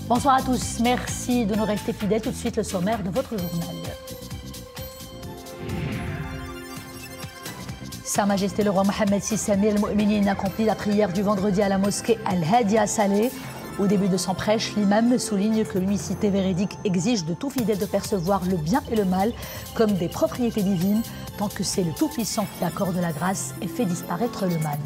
Bonsoir à tous, merci de nous rester fidèles. Tout de suite le sommaire de votre journal. Sa Majesté le roi Mohammed VI Amir al-Mu'minin accomplit la prière du vendredi à la mosquée Al-Hadi à Salé. Au début de son prêche, l'imam souligne que l'unicité véridique exige de tout fidèle de percevoir le bien et le mal comme des propriétés divines, tant que c'est le Tout-Puissant qui accorde la grâce et fait disparaître le mal.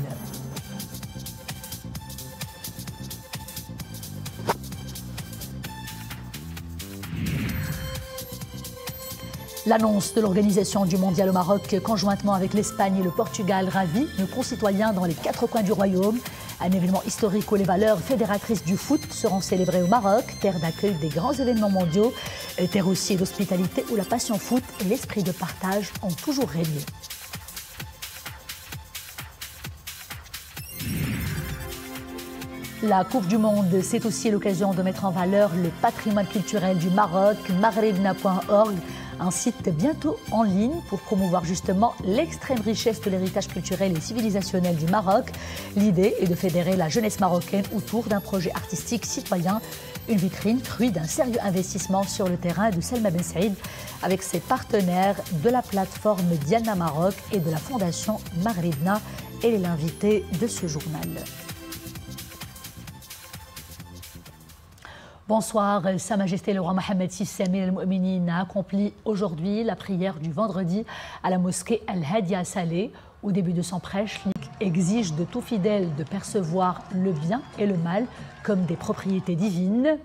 L'annonce de l'organisation du mondial au Maroc, conjointement avec l'Espagne et le Portugal, ravit nos concitoyens dans les 4 coins du royaume. Un événement historique où les valeurs fédératrices du foot seront célébrées au Maroc, terre d'accueil des grands événements mondiaux, terre aussi d'hospitalité où la passion foot et l'esprit de partage ont toujours régné. La Coupe du Monde, c'est aussi l'occasion de mettre en valeur le patrimoine culturel du Maroc. Maghribna.org, un site bientôt en ligne pour promouvoir justement l'extrême richesse de l'héritage culturel et civilisationnel du Maroc. L'idée est de fédérer la jeunesse marocaine autour d'un projet artistique citoyen, une vitrine fruit d'un sérieux investissement sur le terrain de Selma Ben Saïd avec ses partenaires de la plateforme Diana Maroc et de la fondation Maghribna. Elle est l'invitée de ce journal. Bonsoir, Sa Majesté le roi Mohammed VI Amir al-Mu'minin a accompli aujourd'hui la prière du vendredi à la mosquée Al-Hadi à Salé. Au début de son prêche, exige de tout fidèle de percevoir le bien et le mal comme des propriétés divines.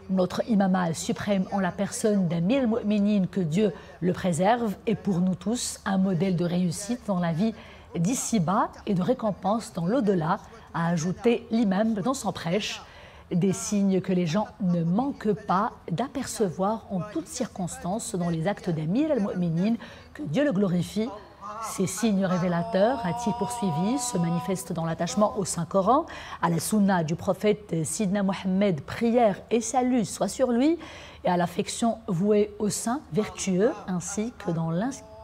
Notre imama suprême en la personne d'Amir al-Mu'minin, que Dieu le préserve, est pour nous tous un modèle de réussite dans la vie d'ici-bas et de récompense dans l'au-delà, a ajouté l'imam dans son prêche. Des signes que les gens ne manquent pas d'apercevoir en toutes circonstances dans les actes d'Amir al-Mu'minin, que Dieu le glorifie. Ces signes révélateurs, a-t-il poursuivi, se manifestent dans l'attachement au Saint-Coran, à la sunna du prophète Sidna Mohammed, prière et salut soit sur lui, et à l'affection vouée aux saints vertueux, ainsi que dans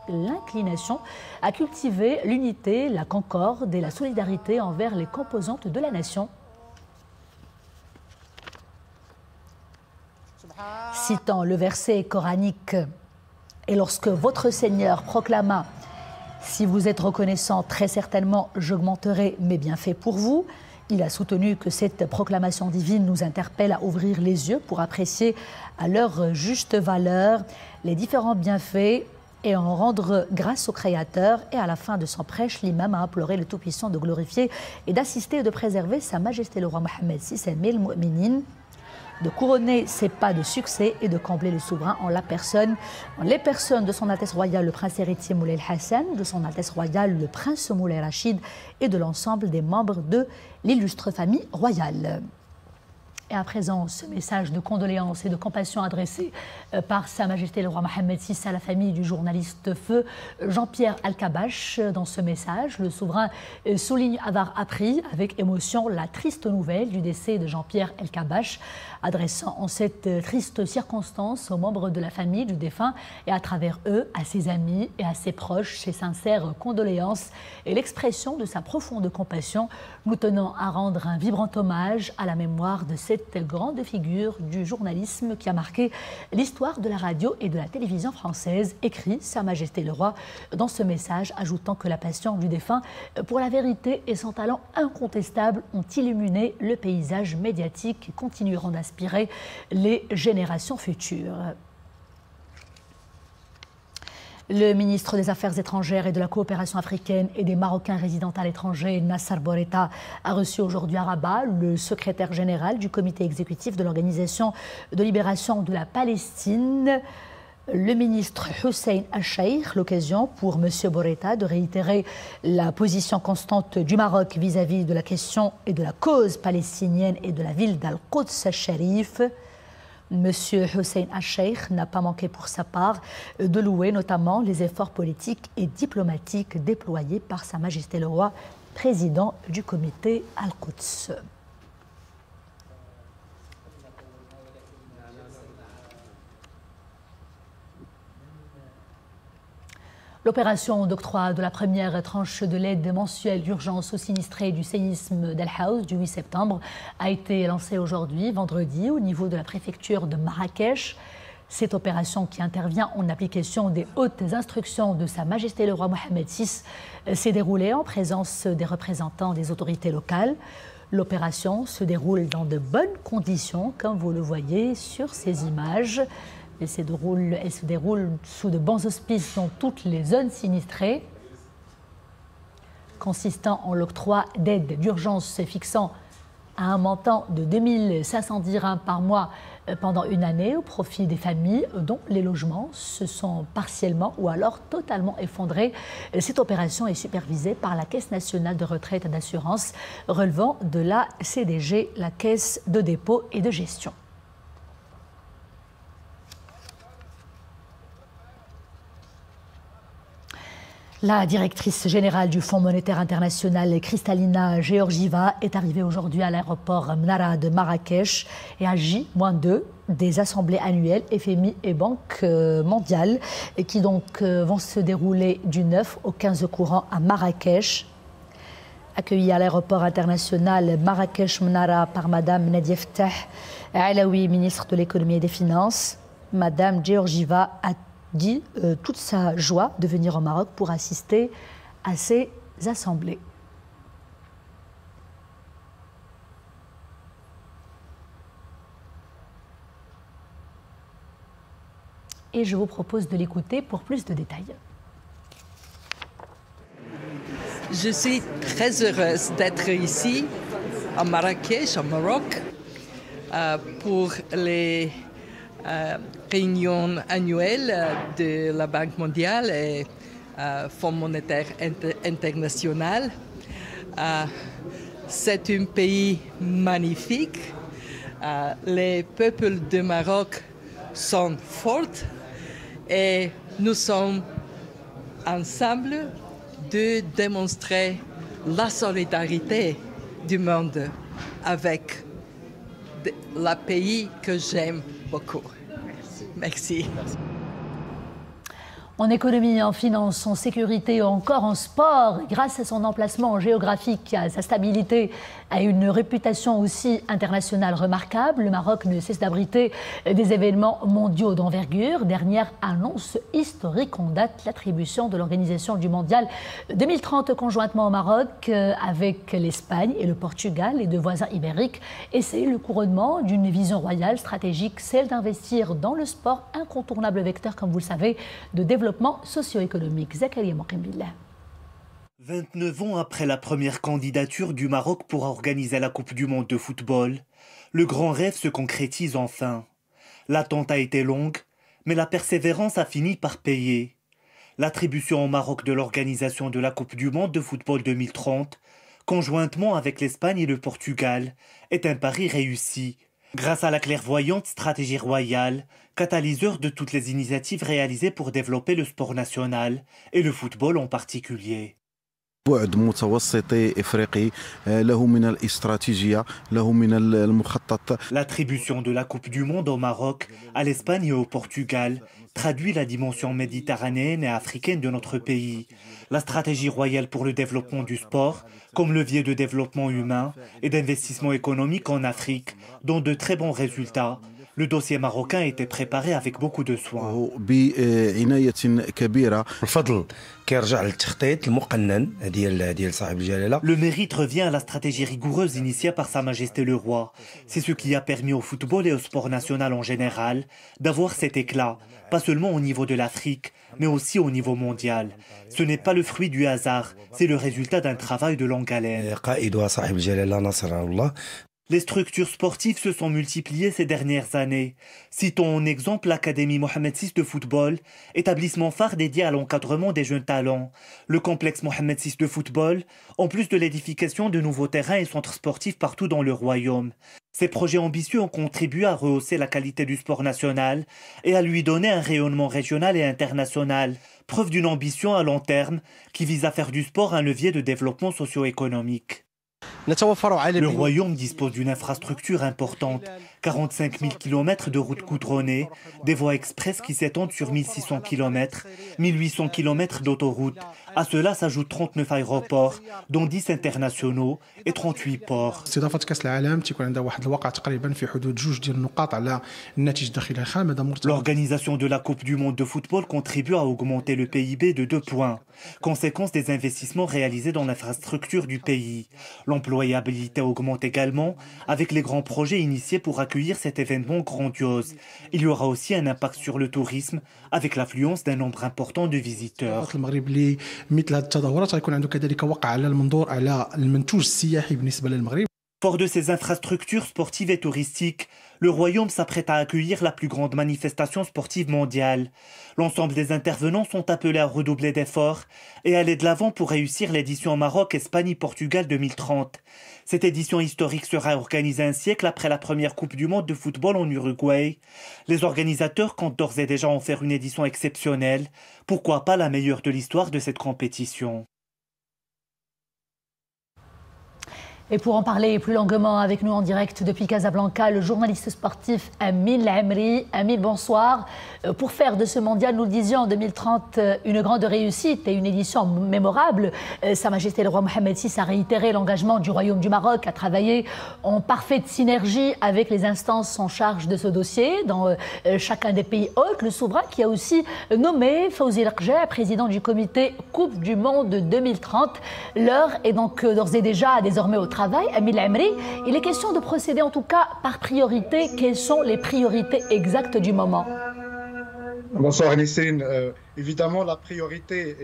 l'inclination à cultiver l'unité, la concorde et la solidarité envers les composantes de la nation. Citant le verset coranique « Et lorsque votre Seigneur proclama « Si vous êtes reconnaissant, très certainement j'augmenterai mes bienfaits pour vous », il a soutenu que cette proclamation divine nous interpelle à ouvrir les yeux pour apprécier à leur juste valeur les différents bienfaits et en rendre grâce au Créateur. Et à la fin de son prêche, l'imam a imploré le Tout-Puissant de glorifier et d'assister et de préserver Sa Majesté le roi Mohammed VI Amir al-Mu'minin, de couronner ses pas de succès et de combler le souverain en les personnes de son Altesse Royale le Prince héritier Moulay Hassan, de son Altesse Royale le Prince Moulay Rachid et de l'ensemble des membres de l'illustre famille royale. Et à présent, ce message de condoléances et de compassion adressé par Sa Majesté le roi Mohammed VI à la famille du journaliste feu Jean-Pierre Al-Kabash. Dans ce message, le souverain souligne avoir appris avec émotion la triste nouvelle du décès de Jean-Pierre Al-Kabash, adressant en cette triste circonstance aux membres de la famille du défunt et à travers eux à ses amis et à ses proches ses sincères condoléances et l'expression de sa profonde compassion, nous tenons à rendre un vibrant hommage à la mémoire de cette grande figure du journalisme qui a marqué l'histoire de la radio et de la télévision française, écrit Sa Majesté le Roi dans ce message, ajoutant que la passion du défunt pour la vérité et son talent incontestable ont illuminé le paysage médiatique et continueront d'inspirer les générations futures. Le ministre des Affaires étrangères et de la coopération africaine et des Marocains résidant à l'étranger, Nasser Bourita, a reçu aujourd'hui à Rabat le secrétaire général du comité exécutif de l'Organisation de libération de la Palestine, le ministre Hussein Al-Cheikh, l'occasion pour M. Bourita de réitérer la position constante du Maroc vis-à-vis de la question et de la cause palestinienne et de la ville d'Al-Quds al-Sharif. Monsieur Hussein Al-Cheikh n'a pas manqué pour sa part de louer notamment les efforts politiques et diplomatiques déployés par Sa Majesté le Roi, président du comité Al-Quds. L'opération d'octroi de la première tranche de l'aide mensuelle d'urgence aux sinistrés du séisme d'Al Haouz du 8 septembre a été lancée aujourd'hui, vendredi, au niveau de la préfecture de Marrakech. Cette opération qui intervient en application des hautes instructions de Sa Majesté le roi Mohammed VI s'est déroulée en présence des représentants des autorités locales. L'opération se déroule dans de bonnes conditions, comme vous le voyez sur ces images. Elle se déroule sous de bons auspices dans toutes les zones sinistrées, consistant en l'octroi d'aides d'urgence fixant à un montant de 2500 dirhams par mois pendant une année au profit des familles dont les logements se sont partiellement ou alors totalement effondrés. Cette opération est supervisée par la Caisse nationale de retraite et d'assurance relevant de la CDG, la Caisse de dépôt et de gestion. La directrice générale du Fonds monétaire international, Kristalina Georgieva, est arrivée aujourd'hui à l'aéroport Mnara de Marrakech et à J-2 des assemblées annuelles FMI et Banque mondiale qui donc vont se dérouler du 9 au 15 courant à Marrakech. Accueillie à l'aéroport international Marrakech Mnara par Madame Nadia Ftah Alaoui, ministre de l'économie et des finances, Madame Georgieva a dit toute sa joie de venir au Maroc pour assister à ces assemblées. Et je vous propose de l'écouter pour plus de détails. Je suis très heureuse d'être ici, à Marrakech, au Maroc, pour les réunion annuelle de la Banque mondiale et Fonds monétaire international. C'est un pays magnifique. Les peuples du Maroc sont forts et nous sommes ensemble de démontrer la solidarité du monde avec le pays que j'aime beaucoup. Merci. En économie, en finance, en sécurité ou encore en sport, grâce à son emplacement géographique, à sa stabilité, à une réputation aussi internationale remarquable, le Maroc ne cesse d'abriter des événements mondiaux d'envergure. Dernière annonce historique, on date l'attribution de l'organisation du Mondial 2030 conjointement au Maroc avec l'Espagne et le Portugal, les deux voisins ibériques. Et c'est le couronnement d'une vision royale stratégique, celle d'investir dans le sport, incontournable vecteur, comme vous le savez, de développement socio-économique. Zakaria Mokimbillah. 29 ans après la première candidature du Maroc pour organiser la Coupe du monde de football, le grand rêve se concrétise enfin. L'attente a été longue, mais la persévérance a fini par payer. L'attribution au Maroc de l'organisation de la Coupe du monde de football 2030, conjointement avec l'Espagne et le Portugal, est un pari réussi. Grâce à la clairvoyante stratégie royale, catalyseur de toutes les initiatives réalisées pour développer le sport national et le football en particulier. بعد متوسطي افريقي له من الاستراتيجيه له من المخطط. L'attribution de la Coupe du monde au Maroc, à l'Espagne et au Portugal traduit la dimension méditerranéenne et africaine de notre pays. La stratégie royale pour le développement du sport comme levier de développement humain et d'investissement économique en Afrique dont de très bons résultats. Le dossier marocain a été préparé avec beaucoup de soin. Le mérite revient à la stratégie rigoureuse initiée par Sa Majesté le Roi. C'est ce qui a permis au football et au sport national en général d'avoir cet éclat, pas seulement au niveau de l'Afrique, mais aussi au niveau mondial. Ce n'est pas le fruit du hasard, c'est le résultat d'un travail de longue haleine. Les structures sportives se sont multipliées ces dernières années. Citons en exemple l'Académie Mohammed VI de football, établissement phare dédié à l'encadrement des jeunes talents. Le complexe Mohammed VI de football, en plus de l'édification de nouveaux terrains et centres sportifs partout dans le royaume. Ces projets ambitieux ont contribué à rehausser la qualité du sport national et à lui donner un rayonnement régional et international, preuve d'une ambition à long terme qui vise à faire du sport un levier de développement socio-économique. Le royaume dispose d'une infrastructure importante, 45 000 km de routes goudronnées, des voies express qui s'étendent sur 1600 km, 1800 km d'autoroutes. À cela s'ajoutent 39 aéroports, dont 10 internationaux et 38 ports. L'organisation de la Coupe du monde de football contribue à augmenter le PIB de 2 points, conséquence des investissements réalisés dans l'infrastructure du pays. L'employabilité augmente également avec les grands projets initiés pour accueillir cet événement grandiose. Il y aura aussi un impact sur le tourisme avec l'affluence d'un nombre important de visiteurs. Fort de ses infrastructures sportives et touristiques, le Royaume s'apprête à accueillir la plus grande manifestation sportive mondiale. L'ensemble des intervenants sont appelés à redoubler d'efforts et aller de l'avant pour réussir l'édition Maroc, Espagne et Portugal 2030. Cette édition historique sera organisée un siècle après la première Coupe du monde de football en Uruguay. Les organisateurs comptent d'ores et déjà en faire une édition exceptionnelle. Pourquoi pas la meilleure de l'histoire de cette compétition? Et pour en parler plus longuement avec nous en direct depuis Casablanca, le journaliste sportif Amine Lamri. Amine, bonsoir. Pour faire de ce mondial, nous le disions, en 2030, une grande réussite et une édition mémorable, Sa Majesté le roi Mohamed VI a réitéré l'engagement du Royaume du Maroc à travailler en parfaite synergie avec les instances en charge de ce dossier dans chacun des pays hôtes. Le souverain qui a aussi nommé Fawzi El-Rjah, président du comité Coupe du Monde 2030. L'heure est donc d'ores et déjà désormais au travail. Amine Lamri, il est question de procéder en tout cas par priorité. Quelles sont les priorités exactes du moment? Bonsoir Nissine. Évidemment, la priorité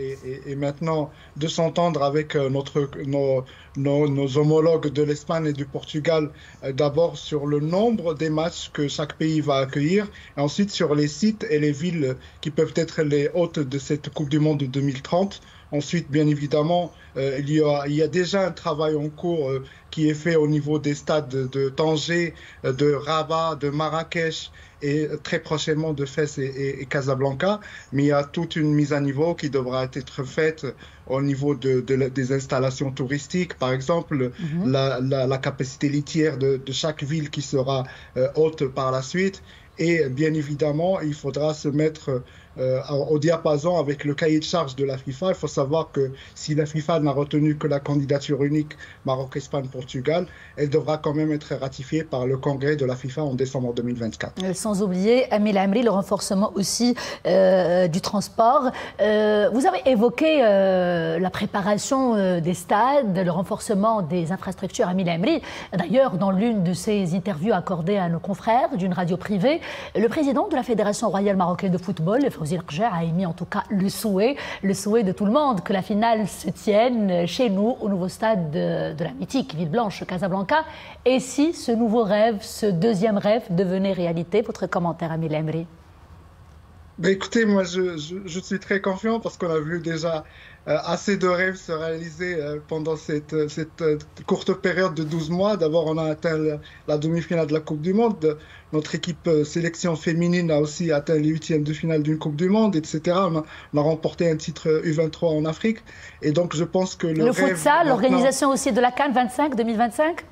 est maintenant de s'entendre avec nos homologues de l'Espagne et du Portugal, d'abord sur le nombre des matchs que chaque pays va accueillir, et ensuite sur les sites et les villes qui peuvent être les hôtes de cette Coupe du Monde de 2030. Ensuite, bien évidemment, il y a déjà un travail en cours qui est fait au niveau des stades de Tanger, de Rabat, de Marrakech et très prochainement de Fès et Casablanca. Mais il y a toute une mise à niveau qui devra être faite au niveau des installations touristiques. Par exemple, la capacité litière de chaque ville qui sera haute par la suite. Et bien évidemment, il faudra se mettre au diapason avec le cahier de charge de la FIFA. Il faut savoir que si la FIFA n'a retenu que la candidature unique Maroc, Espagne, Portugal, elle devra quand même être ratifiée par le congrès de la FIFA en décembre 2024. Sans oublier, Amine Lamri, le renforcement aussi du transport. Vous avez évoqué la préparation des stades, le renforcement des infrastructures. Amine Lamri, d'ailleurs, dans l'une de ses interviews accordées à nos confrères d'une radio privée, le président de la Fédération royale marocaine de football, Fawzi El-Rjah, a émis en tout cas le souhait de tout le monde que la finale se tienne chez nous, au nouveau stade de la mythique Ville Blanche, Casablanca. Et si ce nouveau rêve, ce deuxième rêve devenait réalité? Votre commentaire, Amine Lamri? Ben écoutez, moi je suis très confiant parce qu'on a vu déjà assez de rêves se réaliser pendant cette courte période de 12 mois. D'abord, on a atteint la demi-finale de la Coupe du Monde. Notre équipe sélection féminine a aussi atteint les huitièmes de finale d'une Coupe du Monde, etc. On a remporté un titre U23 en Afrique. Et donc, je pense que le futsal, l'organisation aussi de la CAN 2025.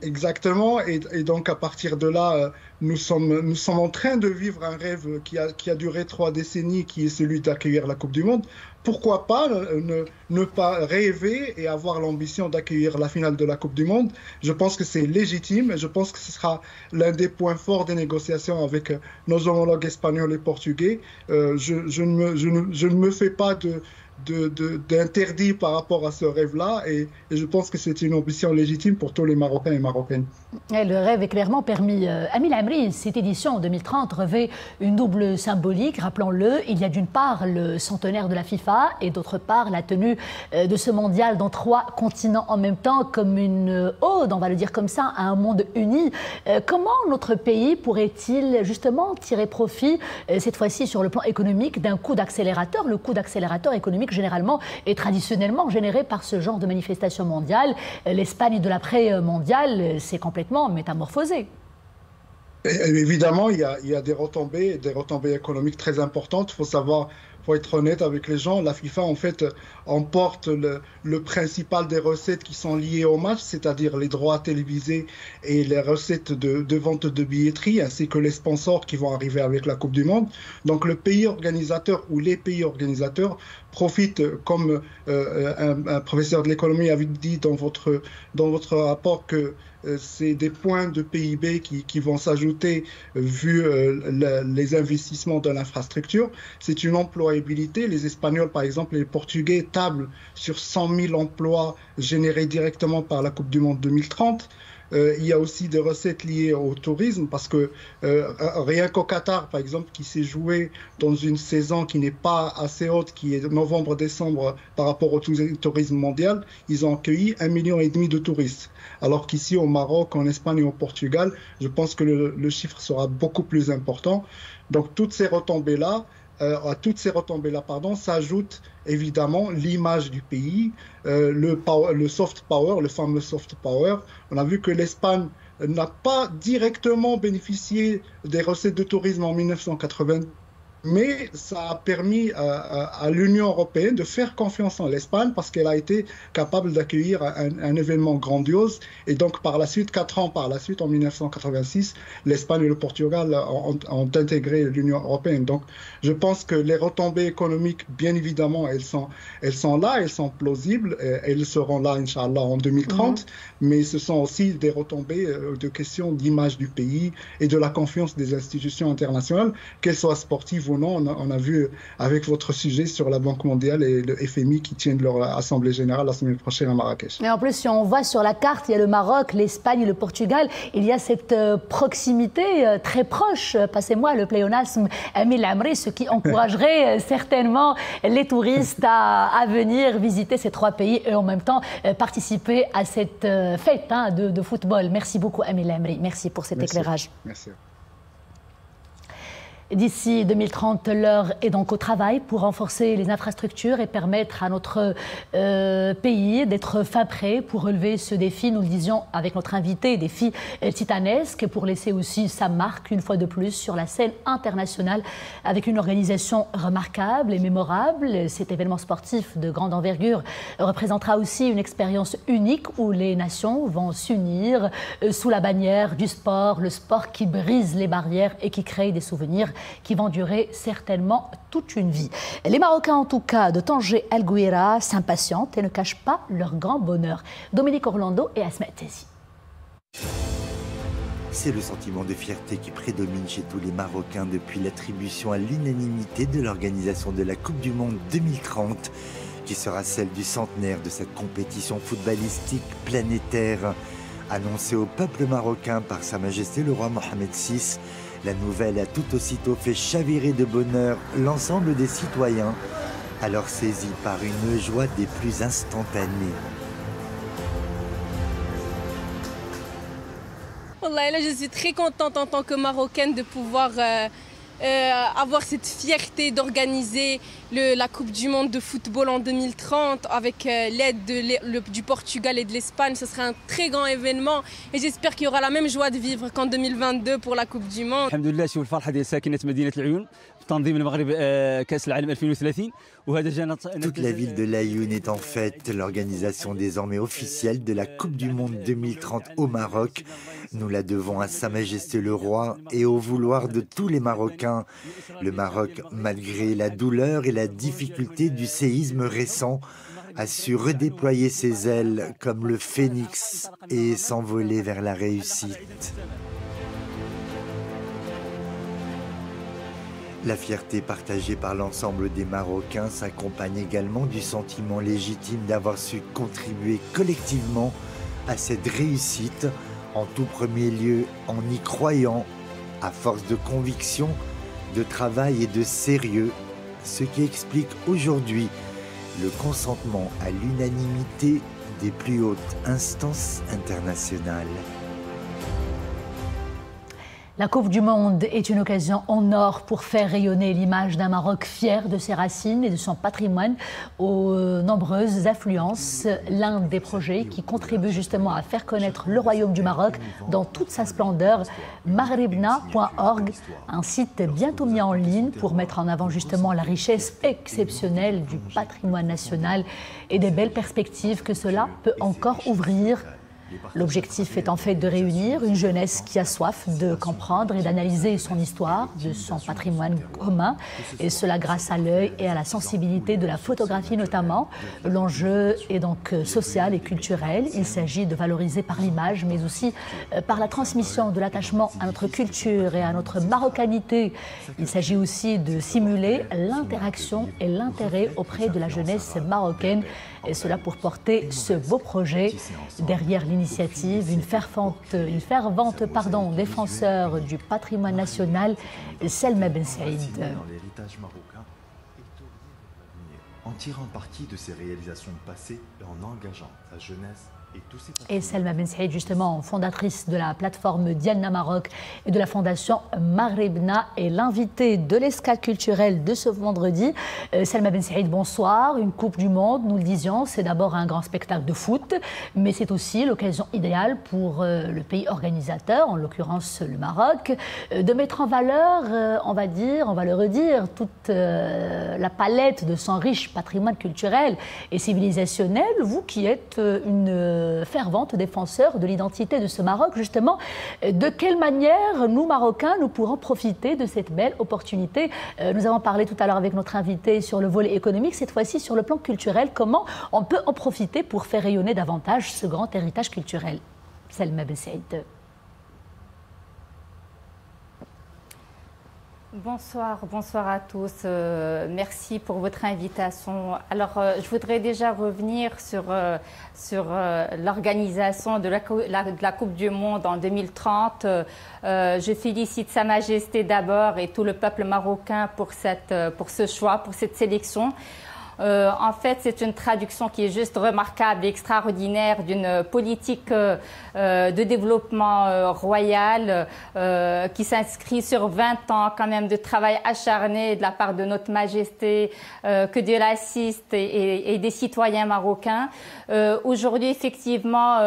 Exactement. Et donc, à partir de là, nous sommes en train de vivre un rêve qui a duré 3 décennies, qui est celui d'accueillir la Coupe du Monde. Pourquoi pas ne pas rêver et avoir l'ambition d'accueillir la finale de la Coupe du Monde? Je pense que c'est légitime et je pense que ce sera l'un des points forts des négociations avec nos homologues espagnols et portugais. Je ne me fais pas d'interdit par rapport à ce rêve-là et je pense que c'est une ambition légitime pour tous les Marocains et Marocaines. Et le rêve est clairement permis. Amine Lamri, cette édition en 2030 revêt une double symbolique, rappelons-le. Il y a d'une part le centenaire de la FIFA et d'autre part la tenue de ce mondial dans 3 continents en même temps, comme une ode, on va le dire comme ça, à un monde uni. Comment notre pays pourrait-il justement tirer profit, cette fois-ci sur le plan économique, d'un coup d'accélérateur? Le coup d'accélérateur économique généralement et traditionnellement généré par ce genre de manifestation mondiale. L'Espagne de l'après-mondial s'est complètement métamorphosée. Évidemment, il y a des retombées économiques très importantes. Il faut savoir faut être honnête avec les gens, la FIFA en fait emporte le principal des recettes qui sont liées au match, c'est-à-dire les droits télévisés et les recettes de vente de billetterie, ainsi que les sponsors qui vont arriver avec la Coupe du Monde. Donc le pays organisateur ou les pays organisateurs profitent, comme un professeur de l'économie avait dit dans votre rapport, que c'est des points de PIB qui vont s'ajouter vu les investissements dans l'infrastructure. C'est une employabilité. Les Espagnols, par exemple, et les Portugais tablent sur 100 000 emplois générés directement par la Coupe du Monde 2030. Il y a aussi des recettes liées au tourisme parce que rien qu'au Qatar, par exemple, qui s'est joué dans une saison qui n'est pas assez haute, qui est novembre-décembre par rapport au tourisme mondial, ils ont accueilli 1,5 million de touristes. Alors qu'ici au Maroc, en Espagne et au Portugal, je pense que le chiffre sera beaucoup plus important. Donc toutes ces retombées-là, à toutes ces retombées-là, s'ajoute évidemment l'image du pays, le soft power, le fameux soft power. On a vu que l'Espagne n'a pas directement bénéficié des recettes de tourisme en 1980, mais ça a permis à l'Union européenne de faire confiance en l'Espagne parce qu'elle a été capable d'accueillir un événement grandiose. Et donc, par la suite, 4 ans par la suite, en 1986, l'Espagne et le Portugal ont intégré l'Union européenne. Donc, je pense que les retombées économiques, bien évidemment, elles sont là, elles sont plausibles, elles seront là, Inch'Allah, en 2030. Mais ce sont aussi des retombées de questions d'image du pays et de la confiance des institutions internationales, qu'elles soient sportives ou non. On a vu avec votre sujet sur la Banque mondiale et le FMI qui tiennent leur assemblée générale la semaine prochaine à Marrakech. Et en plus, si on voit sur la carte, il y a le Maroc, l'Espagne et le Portugal. Il y a cette proximité très proche, passez-moi le pléonasme Amil Amri, ce qui encouragerait certainement les touristes à venir visiter ces 3 pays et en même temps participer à cette fête de football. Merci beaucoup Amil Amri, merci pour cet éclairage. Merci. D'ici 2030, l'heure est donc au travail pour renforcer les infrastructures et permettre à notre pays d'être fin prêt pour relever ce défi, nous le disions avec notre invité, défi titanesque, pour laisser aussi sa marque une fois de plus sur la scène internationale avec une organisation remarquable et mémorable. Cet événement sportif de grande envergure représentera aussi une expérience unique où les nations vont s'unir sous la bannière du sport, le sport qui brise les barrières et qui crée des souvenirs qui vont durer certainement toute une vie. Les Marocains, en tout cas, de Tanger El Gouira, s'impatientent et ne cachent pas leur grand bonheur. Dominique Orlando et Asma Tezi. C'est le sentiment de fierté qui prédomine chez tous les Marocains depuis l'attribution à l'unanimité de l'organisation de la Coupe du Monde 2030, qui sera celle du centenaire de cette compétition footballistique planétaire. Annoncée au peuple marocain par Sa Majesté le roi Mohamed VI, la nouvelle a tout aussitôt fait chavirer de bonheur l'ensemble des citoyens, alors saisis par une joie des plus instantanées. Wallah, là, je suis très contente en tant que Marocaine de pouvoir avoir cette fierté d'organiser la Coupe du Monde de football en 2030 avec l'aide du Portugal et de l'Espagne. Ce sera un très grand événement et j'espère qu'il y aura la même joie de vivre qu'en 2022 pour la Coupe du Monde. Alhamdoulilah, شوف الفرحة ديال ساكنة مدينة العيون بتنظيم المغرب كأس العالم 2030 وهذا جانا. Toute la ville de l'Aïoun est en fête, l'organisation désormais officielle de la Coupe du Monde 2030 au Maroc. Nous la devons à Sa Majesté le Roi et au vouloir de tous les Marocains. Le Maroc, malgré la douleur et la difficulté du séisme récent, a su redéployer ses ailes comme le phénix et s'envoler vers la réussite. La fierté partagée par l'ensemble des Marocains s'accompagne également du sentiment légitime d'avoir su contribuer collectivement à cette réussite, en tout premier lieu en y croyant, à force de conviction, de travail et de sérieux, ce qui explique aujourd'hui le consentement à l'unanimité des plus hautes instances internationales. La Coupe du Monde est une occasion en or pour faire rayonner l'image d'un Maroc fier de ses racines et de son patrimoine aux nombreuses affluences. L'un des projets qui contribue justement à faire connaître le Royaume du Maroc dans toute sa splendeur, maghribna.org, un site bientôt mis en ligne pour mettre en avant justement la richesse exceptionnelle du patrimoine national et des belles perspectives que cela peut encore ouvrir. L'objectif est en fait de réunir une jeunesse qui a soif de comprendre et d'analyser son histoire, de son patrimoine commun, et cela grâce à l'œil et à la sensibilité de la photographie notamment. L'enjeu est donc social et culturel. Il s'agit de valoriser par l'image, mais aussi par la transmission de l'attachement à notre culture et à notre marocanité. Il s'agit aussi de simuler l'interaction et l'intérêt auprès de la jeunesse marocaine, et cela pour porter ce beau projet. Derrière l'initiative, une fervente défenseur du patrimoine national, Selma Ben Saïd. En tirant parti de ses réalisations passées et en engageant sa jeunesse et Selma Ben Saïd, justement, fondatrice de la plateforme Dialna Maroc et de la fondation Maghribna, est l'invitée de l'escale culturelle de ce vendredi. Selma Ben Saïd, bonsoir. Une Coupe du Monde, nous le disions, c'est d'abord un grand spectacle de foot, mais c'est aussi l'occasion idéale pour le pays organisateur, en l'occurrence le Maroc, de mettre en valeur, on va le redire, toute la palette de son riche patrimoine culturel et civilisationnel. Vous qui êtes une fervente défenseur de l'identité de ce Maroc, justement, de quelle manière nous, Marocains, nous pourrons profiter de cette belle opportunité? Nous avons parlé tout à l'heure avec notre invité sur le volet économique, cette fois-ci sur le plan culturel, comment on peut en profiter pour faire rayonner davantage ce grand héritage culturel? Selma Ben Saïd. Bonsoir à tous. Merci pour votre invitation. Alors, je voudrais déjà revenir sur l'organisation de la Coupe du Monde en 2030. Je félicite Sa Majesté d'abord et tout le peuple marocain pour ce choix, pour cette sélection. En fait, c'est une traduction qui est juste remarquable et extraordinaire d'une politique de développement royal qui s'inscrit sur 20 ans quand même de travail acharné de la part de notre Majesté, que Dieu l'assiste, et des citoyens marocains. Aujourd'hui, effectivement,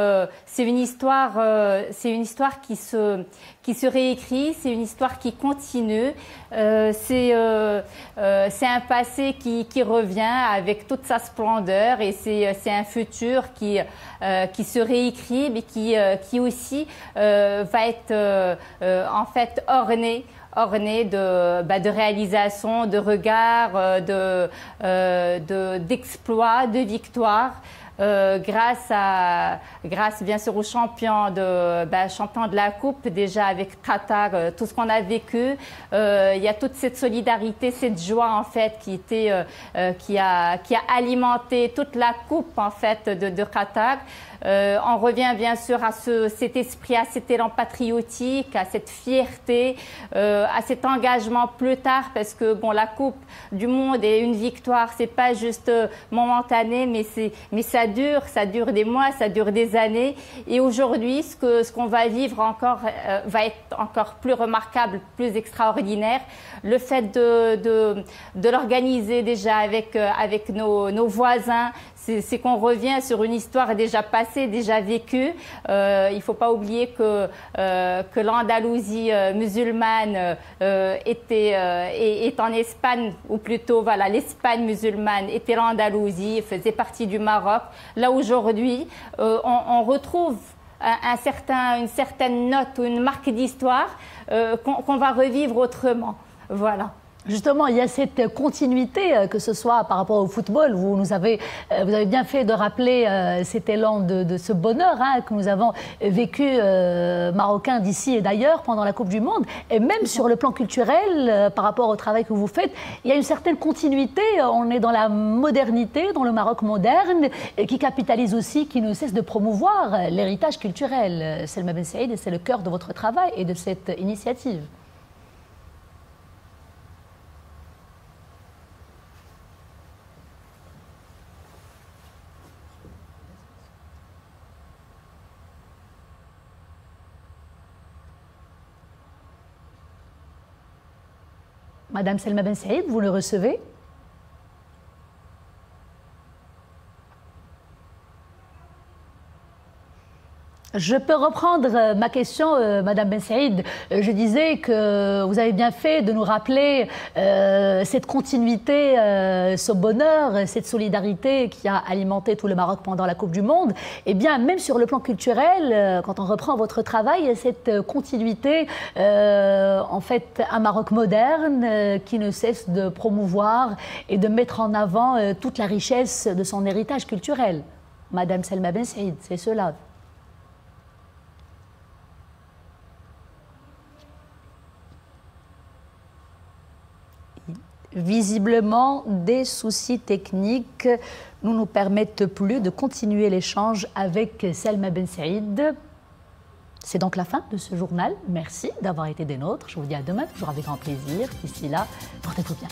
c'est une histoire qui se réécrit, c'est une histoire qui continue, c'est un passé qui revient avec toute sa splendeur, et c'est un futur qui se réécrit, mais qui aussi va être en fait orné de réalisations, de regards, d'exploits, de victoires. Grâce bien sûr aux champions de la Coupe, déjà avec Qatar, tout ce qu'on a vécu, il y a toute cette solidarité, cette joie en fait qui a alimenté toute la Coupe en fait de Qatar. On revient bien sûr à cet esprit, à cet élan patriotique, à cette fierté, à cet engagement plus tard, parce que bon, la Coupe du Monde et une victoire, c'est pas juste momentané, mais ça dure des mois, ça dure des années. Et aujourd'hui, ce qu'on va vivre encore va être encore plus remarquable, plus extraordinaire. Le fait de l'organiser déjà avec nos voisins, c'est qu'on revient sur une histoire déjà passée, déjà vécue. Il ne faut pas oublier que l'Andalousie musulmane est en Espagne, ou plutôt voilà, l'Espagne musulmane était l'Andalousie, faisait partie du Maroc. Là aujourd'hui, on retrouve une certaine note ou une marque d'histoire qu'on va revivre autrement. Voilà. Justement, il y a cette continuité, que ce soit par rapport au football. Vous avez bien fait de rappeler cet élan de ce bonheur que nous avons vécu, marocains d'ici et d'ailleurs, pendant la Coupe du Monde. Et même sur le plan culturel, par rapport au travail que vous faites, il y a une certaine continuité. On est dans la modernité, dans le Maroc moderne, qui capitalise aussi, qui ne cesse de promouvoir l'héritage culturel. Selma Ben Saïd, et c'est le cœur de votre travail et de cette initiative. Madame Selma Ben Saïd, vous le recevez? Je peux reprendre ma question, Madame Ben Saïd. Je disais que vous avez bien fait de nous rappeler cette continuité, ce bonheur, cette solidarité qui a alimenté tout le Maroc pendant la Coupe du Monde. Et bien, même sur le plan culturel, quand on reprend votre travail, cette continuité, en fait, un Maroc moderne qui ne cesse de promouvoir et de mettre en avant toute la richesse de son héritage culturel. Madame Selma Ben Saïd, c'est cela. Visiblement, des soucis techniques ne nous permettent plus de continuer l'échange avec Selma Ben Saïd. C'est donc la fin de ce journal. Merci d'avoir été des nôtres. Je vous dis à demain, toujours avec grand plaisir. D'ici là, portez-vous bien.